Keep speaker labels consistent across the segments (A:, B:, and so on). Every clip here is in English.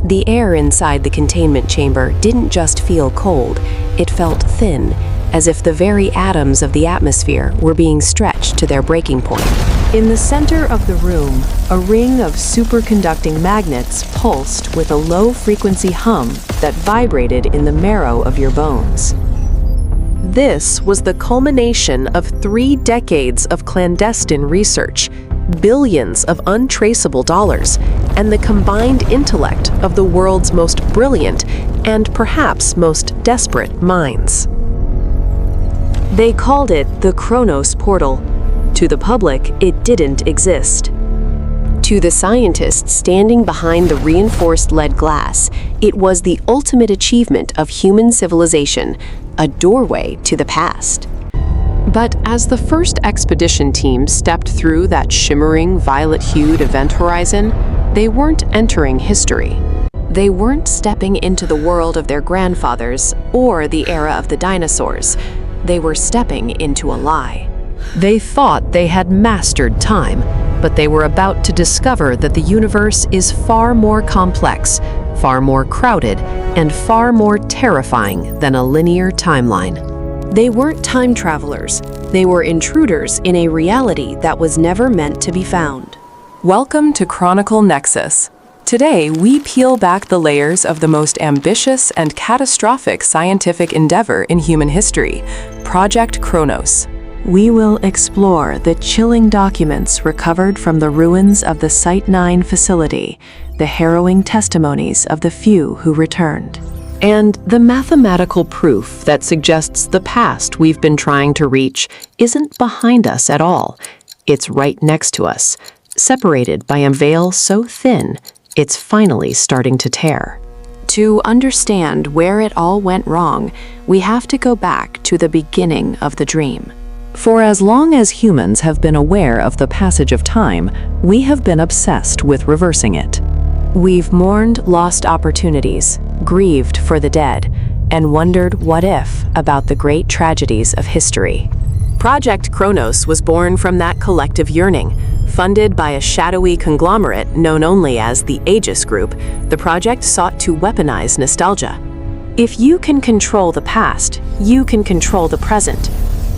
A: The air inside the containment chamber didn't just feel cold, it felt thin, as if the very atoms of the atmosphere were being stretched to their breaking point. In the center of the room, a ring of superconducting magnets pulsed with a low-frequency hum that vibrated in the marrow of your bones. This was the culmination of 3 decades of clandestine research, billions of untraceable dollars, and the combined intellect of the world's most brilliant and perhaps most desperate minds. They called it the Kronos portal. To the public, it didn't exist. To the scientists standing behind the reinforced lead glass, it was the ultimate achievement of human civilization, a doorway to the past. But as the first expedition team stepped through that shimmering, violet-hued event horizon, they weren't entering history. They weren't stepping into the world of their grandfathers or the era of the dinosaurs. They were stepping into a lie. They thought they had mastered time, but they were about to discover that the universe is far more complex, far more crowded, and far more terrifying than a linear timeline. They weren't time travelers. They were intruders in a reality that was never meant to be found.
B: Welcome to Chronicle Nexus. Today, we peel back the layers of the most ambitious and catastrophic scientific endeavor in human history, Project Kronos.
A: We will explore the chilling documents recovered from the ruins of the Site-9 facility, the harrowing testimonies of the few who returned, and the mathematical proof that suggests the past we've been trying to reach isn't behind us at all. It's right next to us, separated by a veil so thin, it's finally starting to tear. To understand where it all went wrong, we have to go back to the beginning of the dream. For as long as humans have been aware of the passage of time, we have been obsessed with reversing it. We've mourned lost opportunities, grieved for the dead, and wondered what if about the great tragedies of history. Project Kronos was born from that collective yearning. Funded by a shadowy conglomerate known only as the Aegis Group, the project sought to weaponize nostalgia. If you can control the past, you can control the present.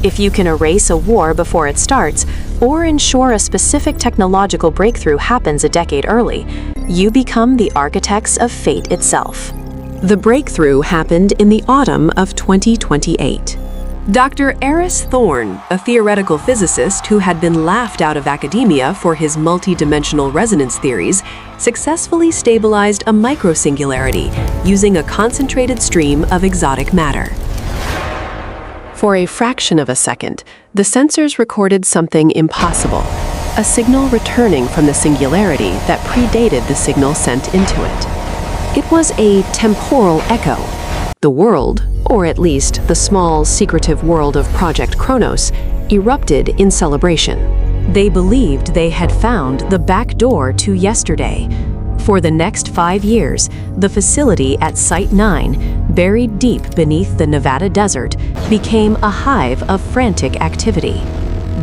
A: If you can erase a war before it starts, or ensure a specific technological breakthrough happens a decade early, you become the architects of fate itself. The breakthrough happened in the autumn of 2028. Dr. Eris Thorne, a theoretical physicist who had been laughed out of academia for his multi-dimensional resonance theories, successfully stabilized a microsingularity using a concentrated stream of exotic matter. For a fraction of a second, the sensors recorded something impossible, a signal returning from the singularity that predated the signal sent into it. It was a temporal echo. The world, or at least the small, secretive world of Project Kronos, erupted in celebration. They believed they had found the back door to yesterday. For the next 5 years, the facility at Site-9, buried deep beneath the Nevada desert, became a hive of frantic activity.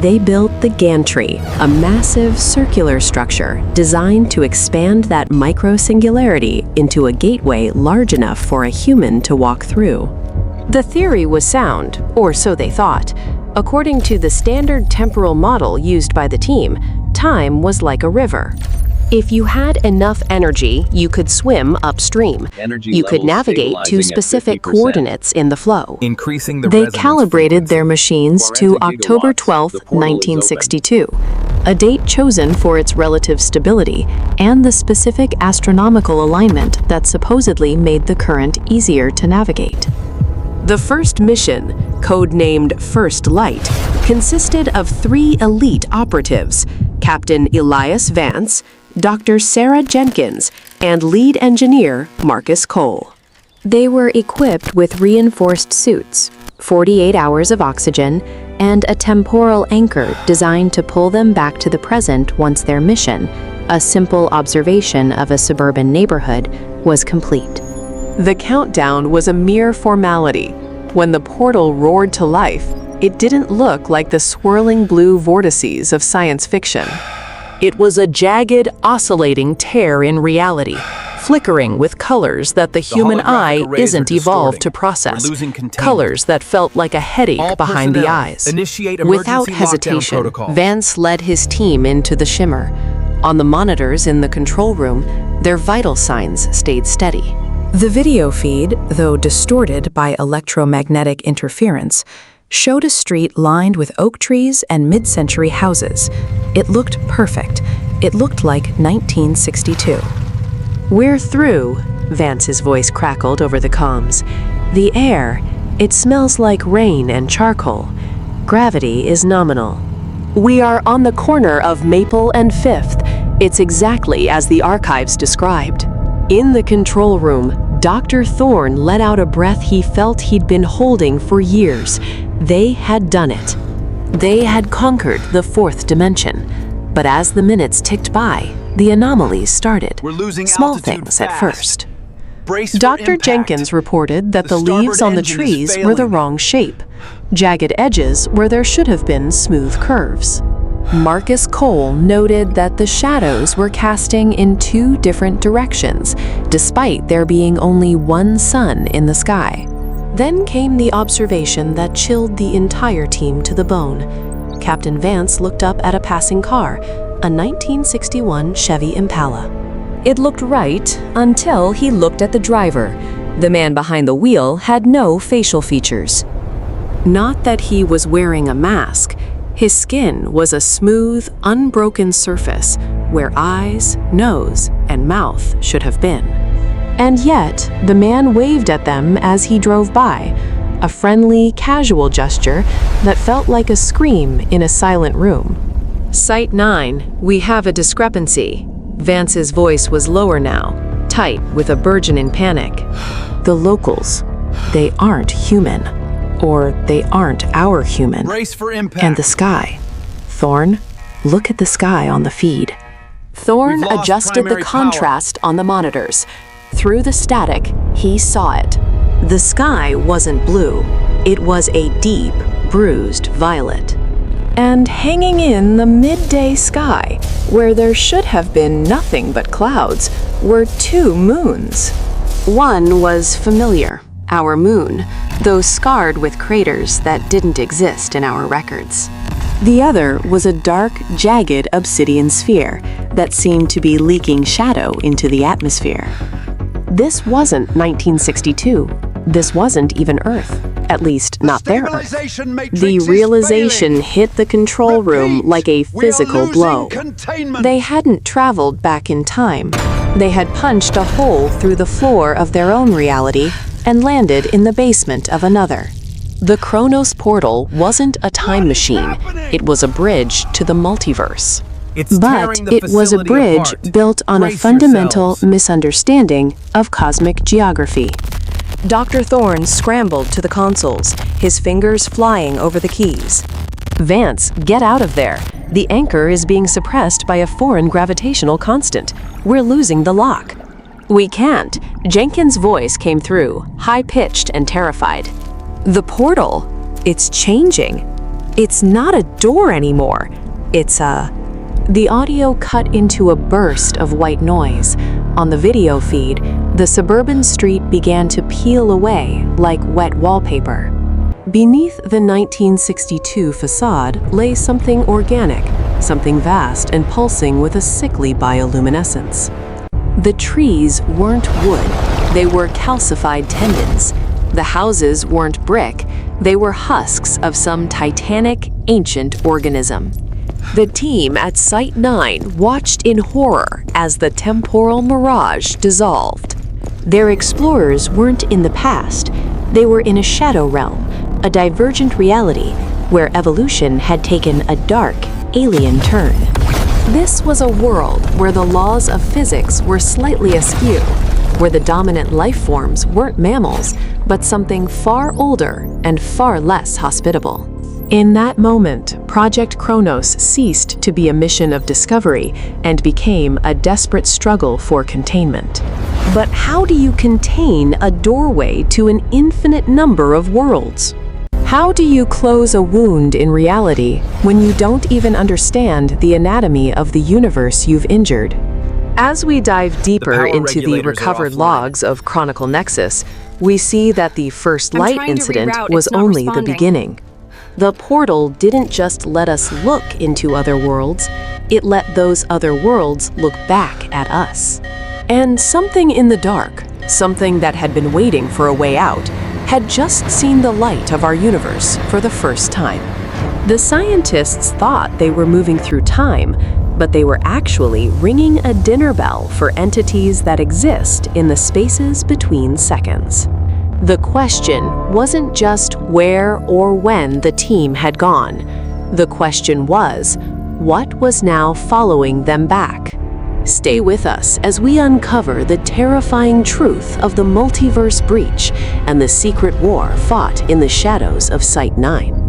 A: They built the gantry, a massive circular structure designed to expand that micro-singularity into a gateway large enough for a human to walk through. The theory was sound, or so they thought. According to the standard temporal model used by the team, time was like a river. If you had enough energy, you could swim upstream. You could navigate to specific coordinates in the flow. They calibrated their machines to October 12, 1962, a date chosen for its relative stability and the specific astronomical alignment that supposedly made the current easier to navigate. The first mission, codenamed First Light, consisted of 3 elite operatives, Captain Elias Vance, Dr. Sarah Jenkins, and lead engineer Marcus Cole. They were equipped with reinforced suits, 48 hours of oxygen, and a temporal anchor designed to pull them back to the present once their mission, a simple observation of a suburban neighborhood, was complete. The countdown was a mere formality. When the portal roared to life, it didn't look like the swirling blue vortices of science fiction. It was a jagged, oscillating tear in reality,
B: flickering with colors that the human eye isn't evolved to process, colors that felt like a headache behind the eyes.
A: Without hesitation, Vance led his team into the shimmer. On the monitors in the control room, their vital signs stayed steady. The video feed, though distorted by electromagnetic interference, showed a street lined with oak trees and mid-century houses. It looked perfect. It looked like 1962. "We're through," Vance's voice crackled over the comms. "The air, it smells like rain and charcoal. Gravity is nominal. We are on the corner of Maple and 5th. It's exactly as the archives described." In the control room, Dr. Thorne let out a breath he felt he'd been holding for years. They had done it. They had conquered the 4th dimension. But as the minutes ticked by, the anomalies started. Small things at first. Dr. Jenkins reported that the leaves on the trees were the wrong shape, jagged edges where there should have been smooth curves. Marcus Cole noted that the shadows were casting in 2 different directions, despite there being only one sun in the sky. Then came the observation that chilled the entire team to the bone. Captain Vance looked up at a passing car, a 1961 Chevy Impala. It looked right until he looked at the driver. The man behind the wheel had no facial features. Not that he was wearing a mask. His skin was a smooth, unbroken surface where eyes, nose, and mouth should have been. And yet, the man waved at them as he drove by, a friendly, casual gesture that felt like a scream in a silent room. "Site 9, we have a discrepancy." Vance's voice was lower now, tight with a burgeoning panic. "The locals, they aren't human. Or they aren't our human."
C: Brace for impact.
A: "And the sky. Thorne, look at the sky on the feed." Thorne adjusted the contrast on the monitors. Through the static, he saw it. The sky wasn't blue. It was a deep, bruised violet. And hanging in the midday sky, where there should have been nothing but clouds, were 2 moons. One was familiar, our moon, though scarred with craters that didn't exist in our records. The other was a dark, jagged obsidian sphere that seemed to be leaking shadow into the atmosphere. This wasn't 1962. This wasn't even Earth. At least, not their Earth. The realization hit the control room like a physical blow. They hadn't traveled back in time. They had punched a hole through the floor of their own reality and landed in the basement of another. The Kronos portal wasn't a time machine. It was a bridge to the multiverse. But it was a bridge built on a fundamental misunderstanding of cosmic geography. Dr. Thorne scrambled to the consoles, his fingers flying over the keys. "Vance, get out of there. The anchor is being suppressed by a foreign gravitational constant. We're losing the lock." "We can't." Jenkins' voice came through, high-pitched and terrified. "The portal, it's changing. It's not a door anymore. It's a..." The audio cut into a burst of white noise. On the video feed, the suburban street began to peel away like wet wallpaper. Beneath the 1962 facade lay something organic, something vast and pulsing with a sickly bioluminescence. The trees weren't wood, they were calcified tendons. The houses weren't brick, they were husks of some titanic, ancient organism. The team at Site 9 watched in horror as the temporal mirage dissolved. Their explorers weren't in the past, they were in a shadow realm, a divergent reality where evolution had taken a dark, alien turn. This was a world where the laws of physics were slightly askew, where the dominant life forms weren't mammals, but something far older and far less hospitable. In that moment, Project Kronos ceased to be a mission of discovery and became a desperate struggle for containment. But how do you contain a doorway to an infinite number of worlds? How do you close a wound in reality when you don't even understand the anatomy of the universe you've injured? As we dive deeper
C: power
A: into the
C: regulators are
A: recovered
C: offline.
A: logs of Chronicle Nexus, we see that the first light
D: trying to
A: incident
D: reroute,
A: was
D: it's not
A: only the
D: responding.
A: beginning. The portal didn't just let us look into other worlds, it let those other worlds look back at us. And something in the dark, something that had been waiting for a way out, had just seen the light of our universe for the first time. The scientists thought they were moving through time, but they were actually ringing a dinner bell for entities that exist in the spaces between seconds. The question wasn't just where or when the team had gone. The question was, what was now following them back? Stay with us as we uncover the terrifying truth of the multiverse breach and the secret war fought in the shadows of Site-9.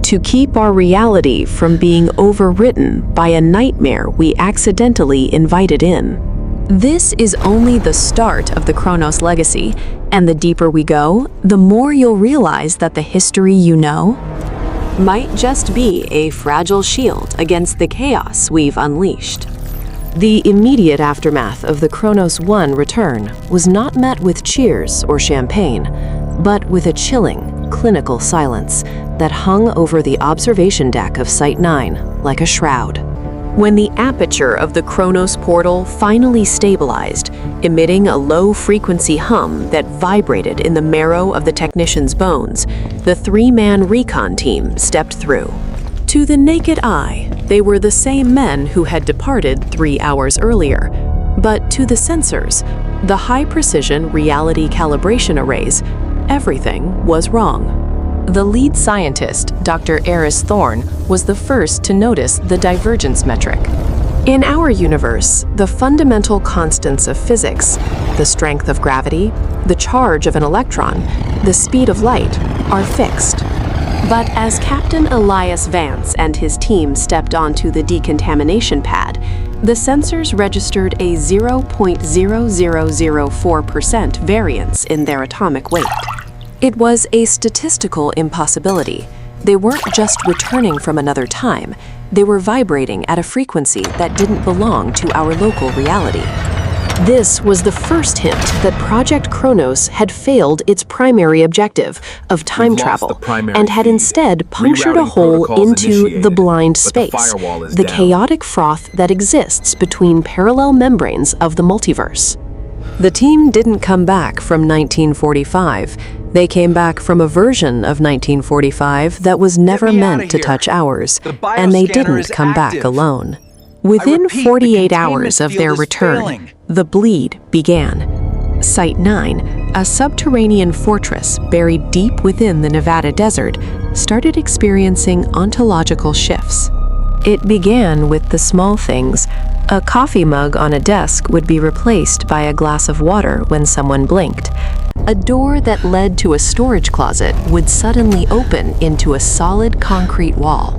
A: To keep our reality from being overwritten by a nightmare we accidentally invited in. This is only the start of the Kronos legacy, and the deeper we go, the more you'll realize that the history you know might just be a fragile shield against the chaos we've unleashed. The immediate aftermath of the Kronos 1 return was not met with cheers or champagne, but with a chilling, clinical silence that hung over the observation deck of Site-9 like a shroud. When the aperture of the Kronos portal finally stabilized, emitting a low-frequency hum that vibrated in the marrow of the technician's bones, the three-man recon team stepped through. To the naked eye, they were the same men who had departed 3 hours earlier, but to the sensors, the high-precision reality calibration arrays, everything was wrong. The lead scientist, Dr. Eris Thorne, was the first to notice the divergence metric. In our universe, the fundamental constants of physics, the strength of gravity, the charge of an electron, the speed of light, are fixed. But as Captain Elias Vance and his team stepped onto the decontamination pad, the sensors registered a 0.0004% variance in their atomic weight. It was a statistical impossibility. They weren't just returning from another time, they were vibrating at a frequency that didn't belong to our local reality. This was the first hint that Project Kronos had failed its primary objective of time travel and had instead punctured a hole into the blind space, the chaotic froth that exists between parallel membranes of the multiverse. The team didn't come back from 1945. They came back from a version of 1945 that was never meant to touch ours, and they didn't come back alone. Within 48 hours of their return, the bleed began. Site-9, a subterranean fortress buried deep within the Nevada desert, started experiencing ontological shifts. It began with the small things. A coffee mug on a desk would be replaced by a glass of water when someone blinked. A door that led to a storage closet would suddenly open into a solid concrete wall.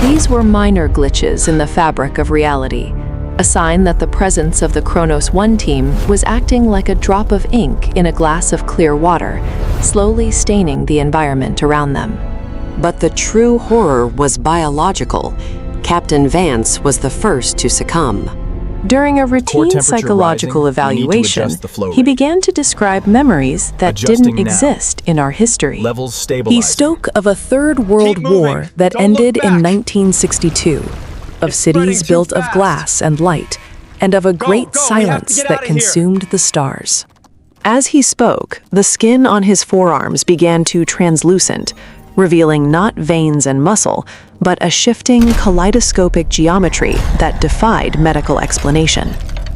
A: These were minor glitches in the fabric of reality, a sign that the presence of the Kronos 1 team was acting like a drop of ink in a glass of clear water, slowly staining the environment around them. But the true horror was biological. Captain Vance was the first to succumb. During a routine psychological evaluation, he began to describe memories that didn't exist in our history. He spoke of a Third World War that ended in 1962, of cities built of glass and light, and of a great silence that consumed the stars. As he spoke, the skin on his forearms began to translucent, revealing not veins and muscle, but a shifting kaleidoscopic geometry that defied medical explanation.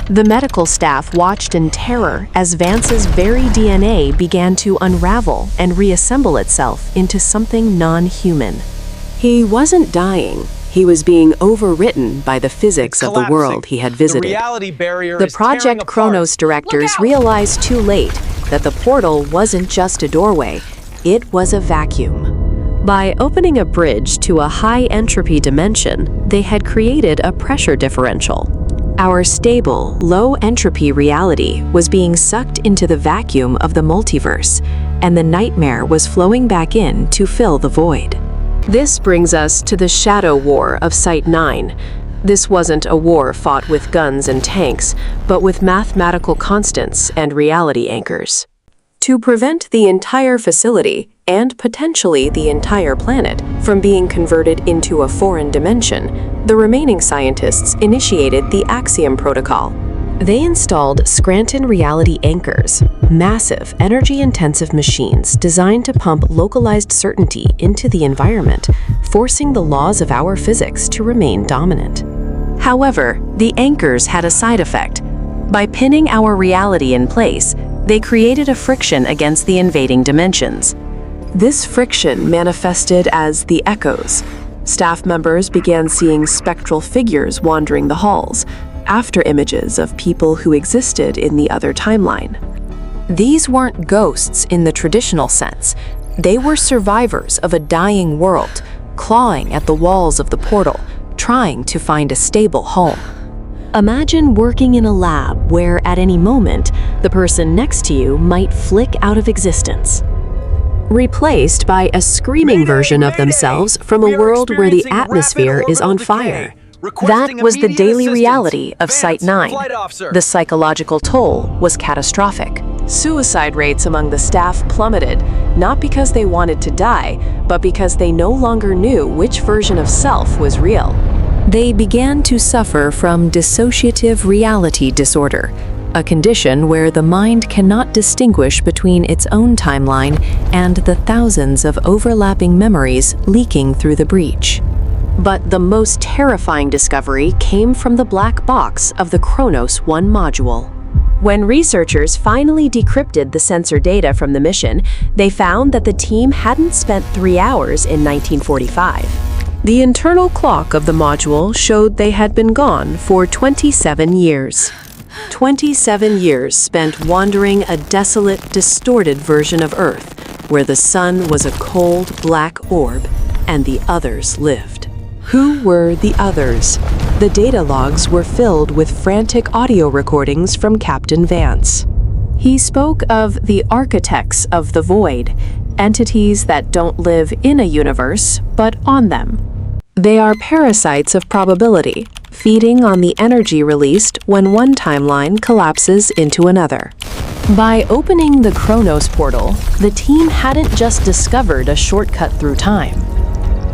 A: The medical staff watched in terror as Vance's very DNA began to unravel and reassemble itself into something non-human. He wasn't dying. He was being overwritten by the physics of the world he had visited. The Project Kronos directors realized too late that the portal wasn't just a doorway, it was a vacuum. By opening a bridge to a high-entropy dimension, they had created a pressure differential. Our stable, low-entropy reality was being sucked into the vacuum of the multiverse, and the nightmare was flowing back in to fill the void. This brings us to the Shadow War of Site-9. This wasn't a war fought with guns and tanks, but with mathematical constants and reality anchors. To prevent the entire facility, and potentially the entire planet, from being converted into a foreign dimension, the remaining scientists initiated the Axiom Protocol. They installed Scranton reality anchors, massive, energy-intensive machines designed to pump localized certainty into the environment, forcing the laws of our physics to remain dominant. However, the anchors had a side effect. By pinning our reality in place, they created a friction against the invading dimensions. This friction manifested as the echoes. Staff members began seeing spectral figures wandering the halls, after images of people who existed in the other timeline. These weren't ghosts in the traditional sense. They were survivors of a dying world, clawing at the walls of the portal, trying to find a stable home. Imagine working in a lab where, at any moment, the person next to you might flick out of existence, replaced by a screaming version of themselves from a world where the atmosphere is on fire. That was the daily reality of Site-9. The psychological toll was catastrophic. Suicide rates among the staff plummeted, not because they wanted to die, but because they no longer knew which version of self was real. They began to suffer from dissociative reality disorder, a condition where the mind cannot distinguish between its own timeline and the thousands of overlapping memories leaking through the breach. But the most terrifying discovery came from the black box of the Kronos 1 module. When researchers finally decrypted the sensor data from the mission, they found that the team hadn't spent 3 hours in 1945. The internal clock of the module showed they had been gone for 27 years. 27 years spent wandering a desolate, distorted version of Earth, where the sun was a cold, black orb, and the others lived. Who were the others? The data logs were filled with frantic audio recordings from Captain Vance. He spoke of the architects of the void, entities that don't live in a universe, but on them. They are parasites of probability, feeding on the energy released when one timeline collapses into another. By opening the Kronos portal, the team hadn't just discovered a shortcut through time.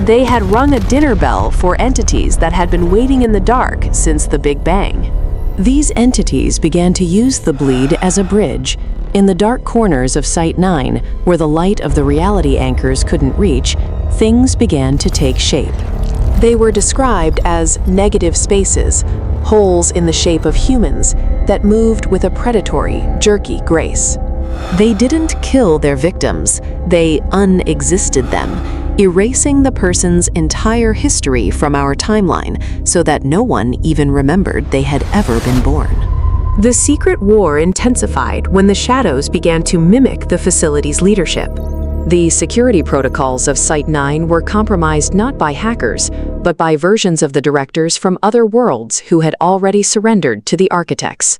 A: They had rung a dinner bell for entities that had been waiting in the dark since the Big Bang. These entities began to use the bleed as a bridge. In the dark corners of Site-9, where the light of the reality anchors couldn't reach, things began to take shape. They were described as negative spaces, holes in the shape of humans that moved with a predatory, jerky grace. They didn't kill their victims, they unexisted them, erasing the person's entire history from our timeline so that no one even remembered they had ever been born. The secret war intensified when the shadows began to mimic the facility's leadership. The security protocols of Site-9 were compromised not by hackers, but by versions of the directors from other worlds who had already surrendered to the architects.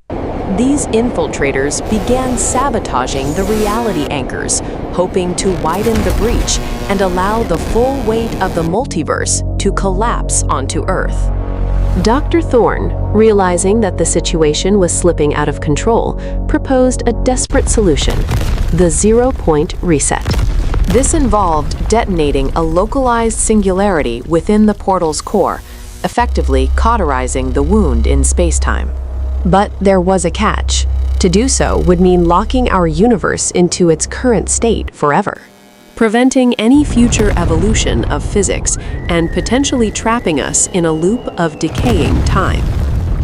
A: These infiltrators began sabotaging the reality anchors, hoping to widen the breach and allow the full weight of the multiverse to collapse onto Earth. Dr. Thorne, realizing that the situation was slipping out of control, proposed a desperate solution: the zero-point reset. This involved detonating a localized singularity within the portal's core, effectively cauterizing the wound in space-time. But there was a catch. To do so would mean locking our universe into its current state forever, preventing any future evolution of physics and potentially trapping us in a loop of decaying time.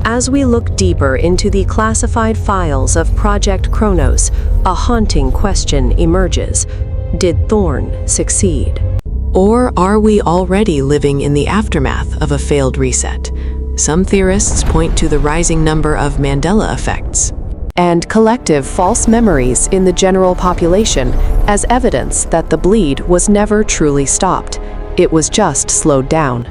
A: As we look deeper into the classified files of Project Kronos, a haunting question emerges. Did Thorne succeed? Or are we already living in the aftermath of a failed reset? Some theorists point to the rising number of Mandela effects and collective false memories in the general population as evidence that the bleed was never truly stopped. It was just slowed down.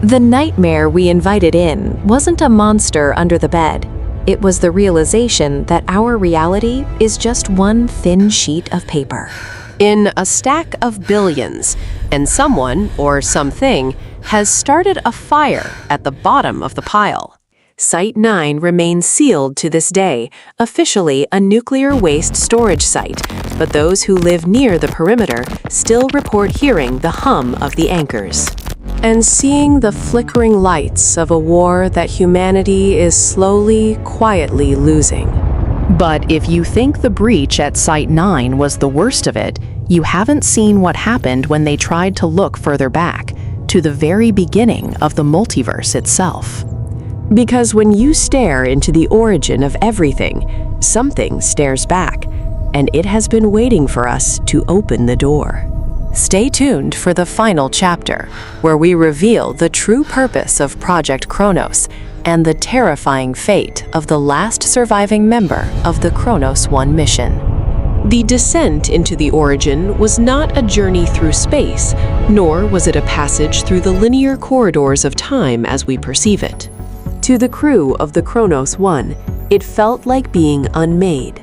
A: The nightmare we invited in wasn't a monster under the bed. It was the realization that our reality is just one thin sheet of paper in a stack of billions, and someone or something has started a fire at the bottom of the pile. Site 9 remains sealed to this day, officially a nuclear waste storage site, but those who live near the perimeter still report hearing the hum of the anchors and seeing the flickering lights of a war that humanity is slowly, quietly losing.
C: But if you think the breach at Site 9 was the worst of it, you haven't seen what happened when they tried to look further back, to the very beginning of the multiverse itself.
A: Because when you stare into the origin of everything, something stares back, and it has been waiting for us to open the door. Stay tuned for the final chapter, where we reveal the true purpose of Project Kronos and the terrifying fate of the last surviving member of the Kronos 1 mission. The descent into the origin was not a journey through space, nor was it a passage through the linear corridors of time as we perceive it. To the crew of the Kronos 1, it felt like being unmade.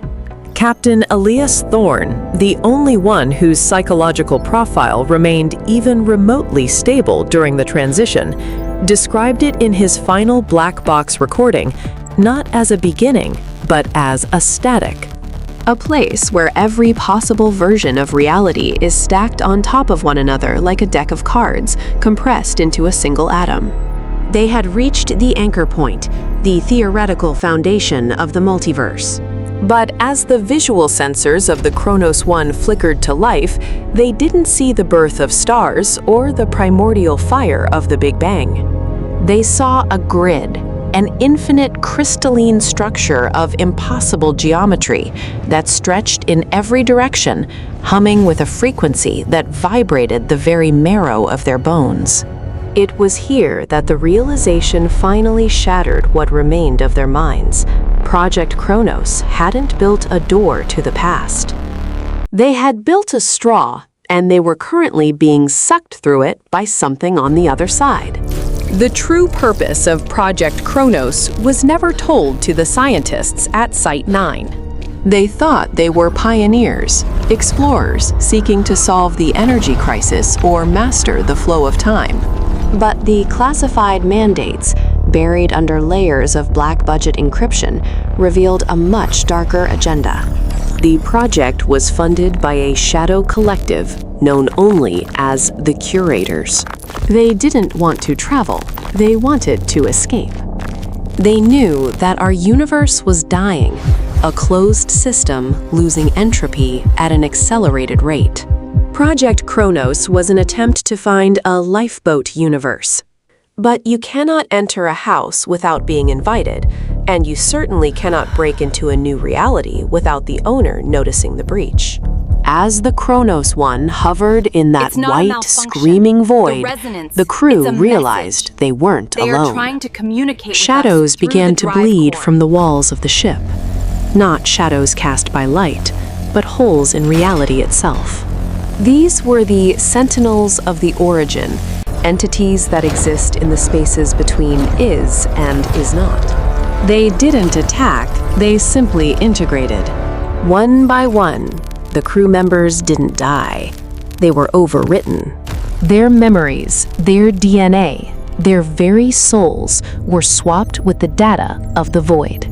B: Captain Elias Thorne, the only one whose psychological profile remained even remotely stable during the transition, described it in his final black box recording not as a beginning, but as a static.
A: A place where every possible version of reality is stacked on top of one another like a deck of cards, compressed into a single atom. They had reached the anchor point, the theoretical foundation of the multiverse. But as the visual sensors of the Kronos 1 flickered to life, they didn't see the birth of stars or the primordial fire of the Big Bang. They saw a grid, an infinite crystalline structure of impossible geometry that stretched in every direction, humming with a frequency that vibrated the very marrow of their bones. It was here that the realization finally shattered what remained of their minds. Project Kronos hadn't built a door to the past. They had built a straw, and they were currently being sucked through it by something on the other side. The true purpose of Project Kronos was never told to the scientists at Site 9. They thought they were pioneers, explorers seeking to solve the energy crisis or master the flow of time. But the classified mandates, buried under layers of black budget encryption, revealed a much darker agenda. The project was funded by a shadow collective known only as the Curators. They didn't want to travel, they wanted to escape. They knew that our universe was dying, a closed system losing entropy at an accelerated rate. Project Kronos was an attempt to find a lifeboat universe. But you cannot enter a house without being invited, and you certainly cannot break into a new reality without the owner noticing the breach. As the Kronos 1 hovered in that white, screaming void, the crew realized they weren't alone.
D: Trying to communicate
A: Shadows began to bleed from the walls of the ship. Not shadows cast by light, but holes in reality itself. These were the Sentinels of the Origin, entities that exist in the spaces between is and is not. They didn't attack, they simply integrated. One by one, the crew members didn't die. They were overwritten. Their memories, their DNA, their very souls were swapped with the data of the void.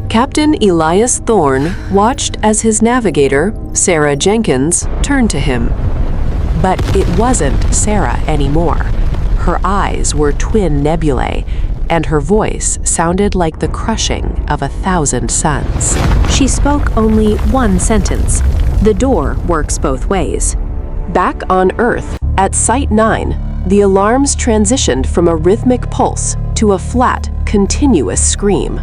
A: Captain Elias Thorne watched as his navigator, Sarah Jenkins, turned to him. But it wasn't Sarah anymore. Her eyes were twin nebulae, and her voice sounded like the crushing of 1,000 suns. She spoke only one sentence. The door works both ways. Back on Earth, at Site 9, the alarms transitioned from a rhythmic pulse to a flat, continuous scream.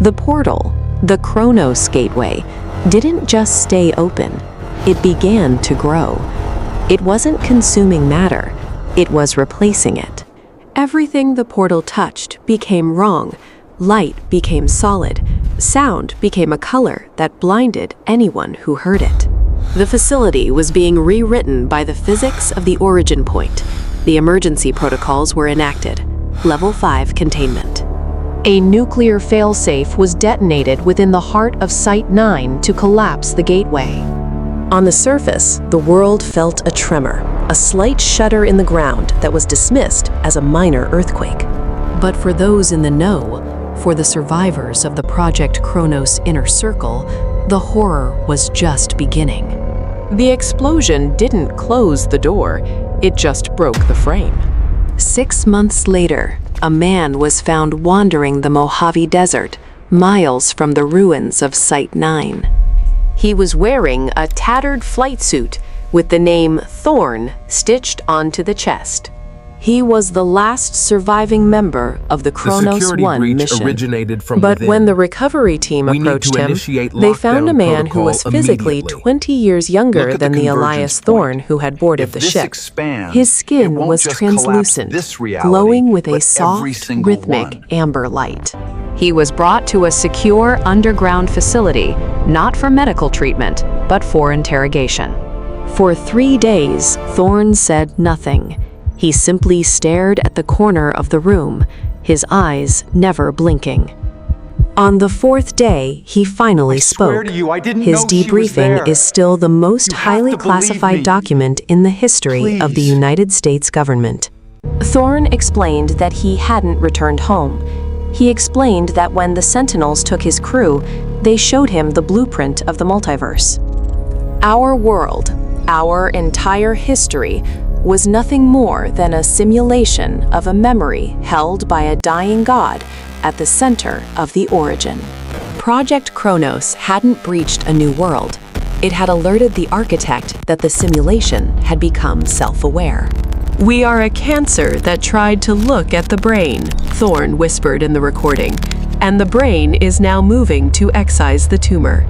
A: The portal, the Kronos gateway, didn't just stay open. It began to grow. It wasn't consuming matter. It was replacing it. Everything the portal touched became wrong. Light became solid. Sound became a color that blinded anyone who heard it. The facility was being rewritten by the physics of the origin point. The emergency protocols were enacted. Level 5 containment. A nuclear failsafe was detonated within the heart of Site 9 to collapse the gateway. On the surface, the world felt a tremor. a slight shudder in the ground that was dismissed as a minor earthquake. But for those in the know, for the survivors of the Project Kronos inner circle, the horror was just beginning. The explosion didn't close the door, it just broke the frame. 6 months later, a man was found wandering the Mojave Desert, miles from the ruins of Site 9. He was wearing a tattered flight suit with the name Thorn stitched onto the chest. He was the last surviving member of the Kronos 1 mission.
D: Originated from
A: but
D: within.
A: when the recovery team approached him, they found a man who was physically 20 years younger than the Elias Thorn who had boarded the ship. His skin was translucent, glowing with a soft, rhythmic amber light. He was brought to a secure underground facility, not for medical treatment, but for interrogation. For 3 days, Thorn said nothing. He simply stared at the corner of the room, his eyes never blinking. On the 4th day, he finally spoke. His debriefing is still the most highly classified document in the history of the United States government. Thorn explained that he hadn't returned home. He explained that when the Sentinels took his crew, they showed him the blueprint of the multiverse. Our world, our entire history, was nothing more than a simulation of a memory held by a dying god at the center of the origin. Project Kronos hadn't breached a new world. It had alerted the architect that the simulation had become self-aware. "We are a cancer that tried to look at the brain," Thorn whispered in the recording, "and the brain is now moving to excise the tumor."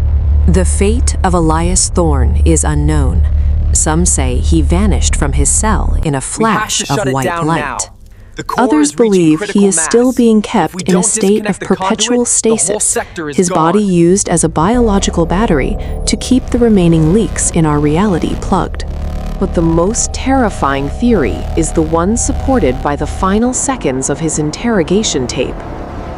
A: The fate of Elias Thorn is unknown. Some say he vanished from his cell in a flash of white light. Others believe he is still being kept in a state of perpetual stasis, his body used as a biological battery to keep the remaining leaks in our reality plugged. But the most terrifying theory is the one supported by the final seconds of his interrogation tape.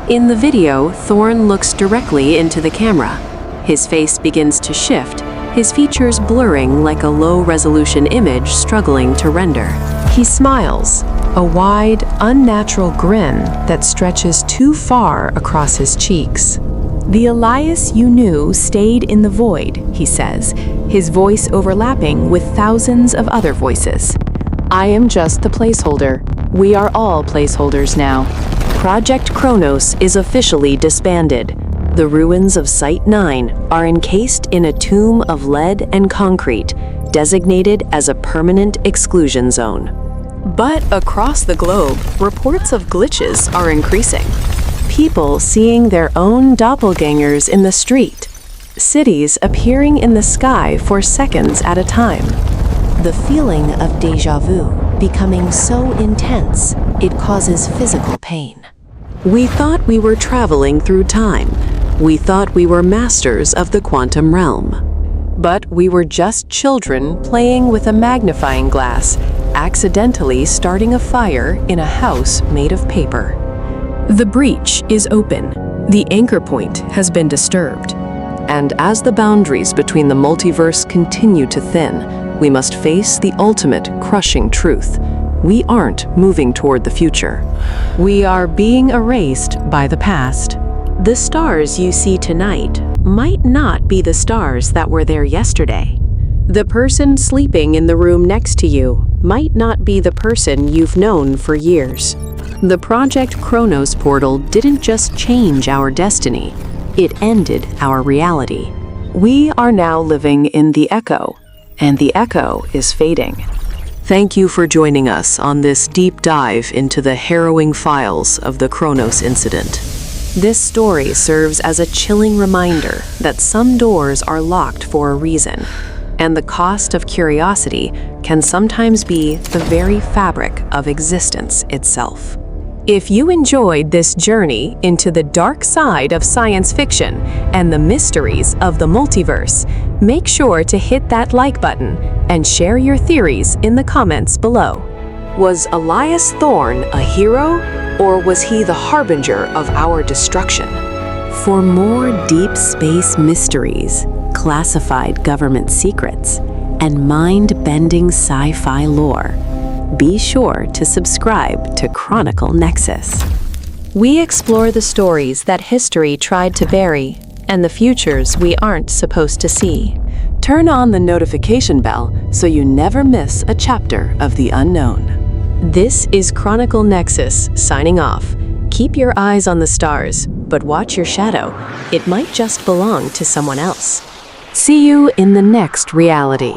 A: In the video, Thorn looks directly into the camera. His face begins to shift, his features blurring like a low-resolution image struggling to render. He smiles, a wide, unnatural grin that stretches too far across his cheeks. "The Elias you knew stayed in the void," he says, his voice overlapping with thousands of other voices. "I am just the placeholder. We are all placeholders now. Project Kronos is officially disbanded. The ruins of Site 9 are encased in a tomb of lead and concrete, designated as a permanent exclusion zone." But across the globe, reports of glitches are increasing. People seeing their own doppelgangers in the street. Cities appearing in the sky for seconds at a time. The feeling of déjà vu becoming so intense, it causes physical pain. We thought we were traveling through time. We thought we were masters of the quantum realm. But we were just children playing with a magnifying glass, accidentally starting a fire in a house made of paper. The breach is open. The anchor point has been disturbed. And as the boundaries between the multiverse continue to thin, we must face the ultimate crushing truth. We aren't moving toward the future. We are being erased by the past. The stars you see tonight might not be the stars that were there yesterday. The person sleeping in the room next to you might not be the person you've known for years. The Project Kronos portal didn't just change our destiny, it ended our reality. We are now living in the echo, and the echo is fading. Thank you for joining us on this deep dive into the harrowing files of the Kronos incident. This story serves as a chilling reminder that some doors are locked for a reason, and the cost of curiosity can sometimes be the very fabric of existence itself. If you enjoyed this journey into the dark side of science fiction and the mysteries of the multiverse, make sure to hit that like button and share your theories in the comments below. Was Elias Thorn a hero, or was he the harbinger of our destruction? For more deep space mysteries, classified government secrets, and mind-bending sci-fi lore. Be sure to subscribe to Chronicle Nexus. We explore the stories that history tried to bury and the futures we aren't supposed to see. Turn on the notification bell so you never miss a chapter of the unknown. This is Chronicle Nexus signing off. Keep your eyes on the stars, but watch your shadow. It might just belong to someone else. See you in the next reality.